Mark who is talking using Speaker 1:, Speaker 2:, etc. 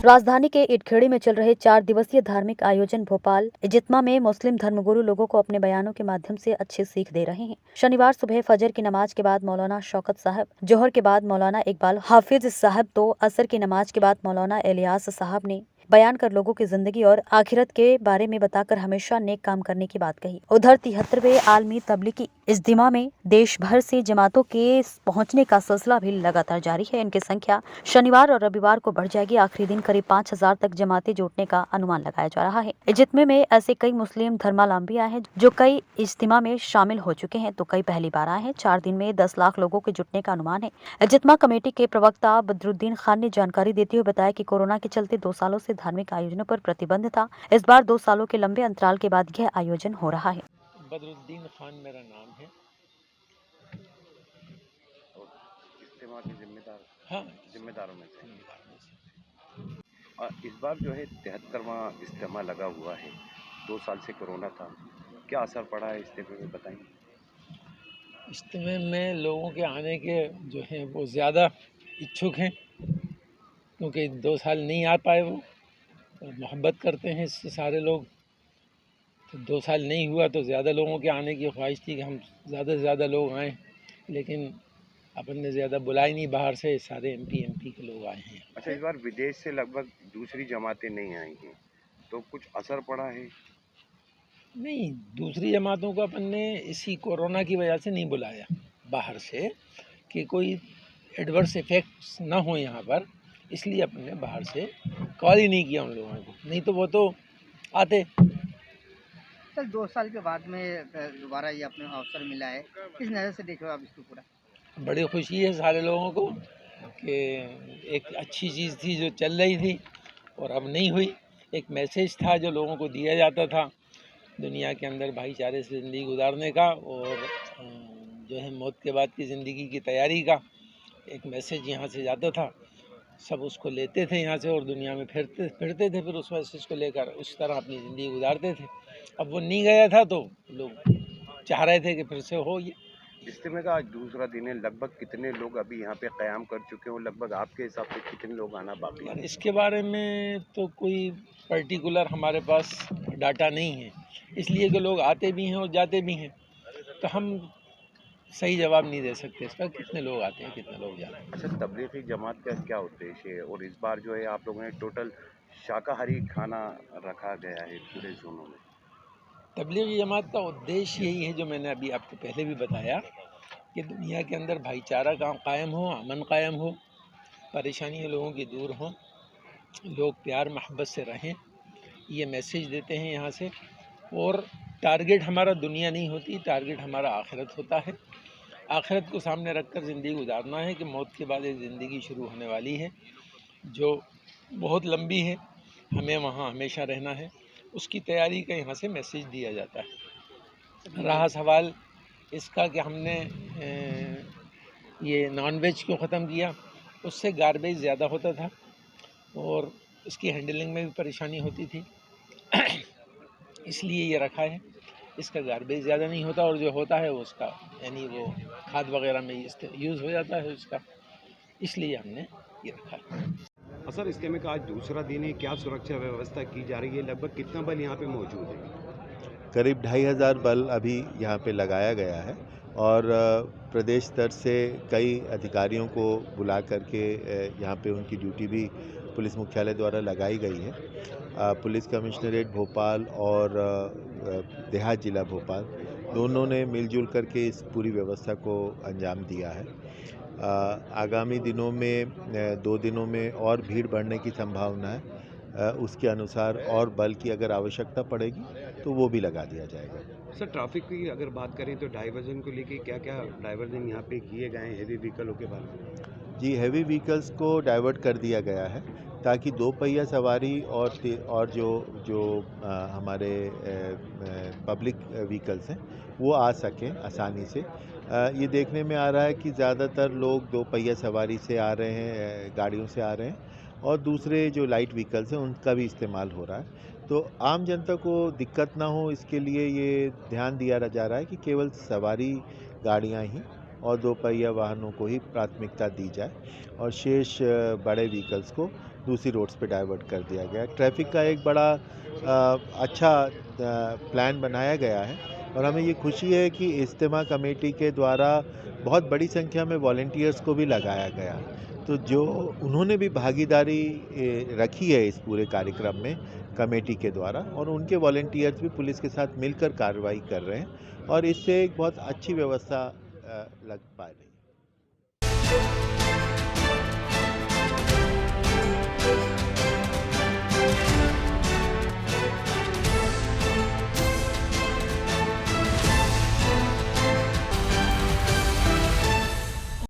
Speaker 1: राजधानी के इटखेड़ी में चल रहे 4 दिवसीय धार्मिक आयोजन भोपाल इज्तिमा में मुस्लिम धर्मगुरु लोगों को अपने बयानों के माध्यम से अच्छी सीख दे रहे हैं। शनिवार सुबह फजर की नमाज के बाद मौलाना शौकत साहब, जोहर के बाद मौलाना इकबाल हाफिज साहब तो असर की नमाज के बाद मौलाना इलियास साहब ने बयान कर लोगों की जिंदगी और आखिरत के बारे में बताकर हमेशा नेक काम करने की बात कही। उधर 73वें आलमी तबलीगी इज्तिमा में देश भर से जमातों के पहुंचने का सिलसिला भी लगातार जारी है। इनकी संख्या शनिवार और रविवार को बढ़ जाएगी। आखिरी दिन करीब 5000 तक जमातें जुटने का अनुमान लगाया जा रहा है। इज्तिमा में ऐसे कई मुस्लिम धर्मावलंबी आए हैं जो कई इज्तिमा में शामिल हो चुके हैं तो कई पहली बार आए हैं। 4 दिन में 10 लाख लोगों के जुटने का अनुमान है। इज्तिमा कमेटी के प्रवक्ता बदरुद्दीन खान ने जानकारी देते हुए बताया कि कोरोना के चलते 2 सालों से धार्मिक आयोजनों पर प्रतिबंध था। इस बार 2 सालों के लंबे अंतराल के बाद यह आयोजन हो रहा है।
Speaker 2: बदरुद्दीन खान मेरा नाम है।
Speaker 3: और इज्तिमा के जिम्मेदारों में से और इस बार जो है 73वां इज्तिमा लगा हुआ है। 2 साल से कोरोना था, क्या असर पड़ा है इज्तिमा में बताएंगे?
Speaker 2: इज्तिमा में लोगों के आने के जो हैं वो ज़्यादा इच्छुक हैं, क्योंकि 2 साल नहीं आ पाए वो और मोहब्बत करते हैं इससे सारे लोग। तो 2 साल नहीं हुआ तो ज़्यादा लोगों के आने की ख्वाहिश थी कि हम ज़्यादा से ज़्यादा लोग आएँ, लेकिन अपन ने ज़्यादा बुलाए नहीं, बाहर से सारे एमपी के लोग आए हैं।
Speaker 3: अच्छा, इस बार विदेश से लगभग दूसरी जमातें नहीं आई हैं, तो कुछ असर पड़ा है?
Speaker 2: नहीं, दूसरी जमातों को अपन ने इसी कोरोना की वजह से नहीं बुलाया बाहर से, कि कोई एडवर्स इफेक्ट्स ना हो यहाँ पर, इसलिए अपन ने बाहर से कॉल ही नहीं किया उन लोगों को, नहीं तो वो तो आते।
Speaker 4: सर 2 साल के बाद में दोबारा ये अपने अवसर मिला है, किस नज़र से देखो आप इसको पूरा?
Speaker 2: बड़ी खुशी है सारे लोगों को कि एक अच्छी चीज़ थी जो चल रही थी और अब नहीं हुई। एक मैसेज था जो लोगों को दिया जाता था दुनिया के अंदर भाईचारे से ज़िंदगी गुजारने का, और जो है मौत के बाद की ज़िंदगी की तैयारी का एक मैसेज यहाँ से जाता था। सब उसको लेते थे यहाँ से और दुनिया में फिरते थे, फिर उस मैसेज को लेकर उस तरह अपनी ज़िंदगी गुजारते थे। अब वो नहीं गया था तो लोग चाह रहे थे कि फिर से हो ये।
Speaker 3: इज्तिमा का आज दूसरा दिन है, लगभग कितने लोग अभी यहाँ पे क़याम कर चुके हो? लगभग आपके हिसाब से कितने लोग आना बाकी है?
Speaker 2: इसके बारे में तो कोई पर्टिकुलर हमारे पास डाटा नहीं है, इसलिए कि लोग आते भी हैं और जाते भी हैं, तो हम सही जवाब नहीं दे सकते इसका कितने लोग आते हैं कितने लोग जाते हैं।
Speaker 3: अच्छा, तबलीगी जमात का क्या उद्देश्य है? और इस बार जो है आप लोगों ने टोटल शाकाहारी खाना रखा गया है पूरे जोनों में।
Speaker 2: तबलीगी जमात का उद्देश्य यही है जो मैंने अभी आपको पहले भी बताया कि दुनिया के अंदर भाईचारा कायम हो, अमन कायम हो, परेशानियाँ लोगों की दूर हों, लोग प्यार मोहब्बत से रहें, ये मैसेज देते हैं यहाँ से। और टारगेट हमारा दुनिया नहीं होती, टारगेट हमारा आखिरत होता है। आखिरत को सामने रखकर ज़िंदगी गुजारना है कि मौत के बाद एक ज़िंदगी शुरू होने वाली है जो बहुत लंबी है, हमें वहाँ हमेशा रहना है, उसकी तैयारी का यहाँ से मैसेज दिया जाता है। रहा सवाल इसका कि हमने ये नॉन वेज क्यों ख़त्म किया, उससे गार्बेज ज़्यादा होता था और इसकी हैंडलिंग में भी परेशानी होती थी इसलिए ये रखा है। इसका गार्बेज ज़्यादा नहीं होता और जो होता है वो उसका यानी वो खाद वगैरह में यूज़ हो जाता है उसका, इसलिए हमने ये रखा है।
Speaker 5: सर इज्तिमा का आज दूसरा दिन है, क्या सुरक्षा व्यवस्था की जा रही है? लगभग कितना बल यहाँ पे मौजूद है?
Speaker 6: करीब 2500 बल अभी यहाँ पे लगाया गया है और प्रदेश स्तर से कई अधिकारियों को बुला करके यहाँ पे उनकी ड्यूटी भी पुलिस मुख्यालय द्वारा लगाई गई है। पुलिस कमिश्नरेट भोपाल और देहात जिला भोपाल दोनों ने मिलजुल करके इस पूरी व्यवस्था को अंजाम दिया है। आगामी दिनों में 2 दिनों में और भीड़ बढ़ने की संभावना है, उसके अनुसार और बल की अगर आवश्यकता पड़ेगी तो वो भी लगा दिया जाएगा।
Speaker 5: सर ट्रैफिक की अगर बात करें तो डाइवर्जन को लेके क्या क्या डाइवर्जन यहाँ पे किए गए हैं हेवी व्हीकलों के बारे में?
Speaker 6: जी, हेवी व्हीकल्स को डाइवर्ट कर दिया गया है ताकि 2 पहिया सवारी और जो हमारे पब्लिक व्हीकल्स हैं वो आ सकें आसानी से। ये देखने में आ रहा है कि ज़्यादातर लोग 2 पहिया सवारी से आ रहे हैं, गाड़ियों से आ रहे हैं और दूसरे जो लाइट व्हीकल्स हैं उनका भी इस्तेमाल हो रहा है। तो आम जनता को दिक्कत ना हो इसके लिए ये ध्यान दिया जा रहा है कि केवल सवारी गाड़ियाँ ही और 2 पहिया वाहनों को ही प्राथमिकता दी जाए और शेष बड़े व्हीकल्स को दूसरी रोड्स पे डाइवर्ट कर दिया गया। ट्रैफिक का एक बड़ा अच्छा प्लान बनाया गया है और हमें ये खुशी है कि इज्तिमा कमेटी के द्वारा बहुत बड़ी संख्या में वॉलंटियर्स को भी लगाया गया। तो जो उन्होंने भी भागीदारी रखी है इस पूरे कार्यक्रम में कमेटी के द्वारा, और उनके वॉलंटियर्स भी पुलिस के साथ मिलकर कार्रवाई कर रहे हैं और इससे एक बहुत अच्छी व्यवस्था लग पा रही है।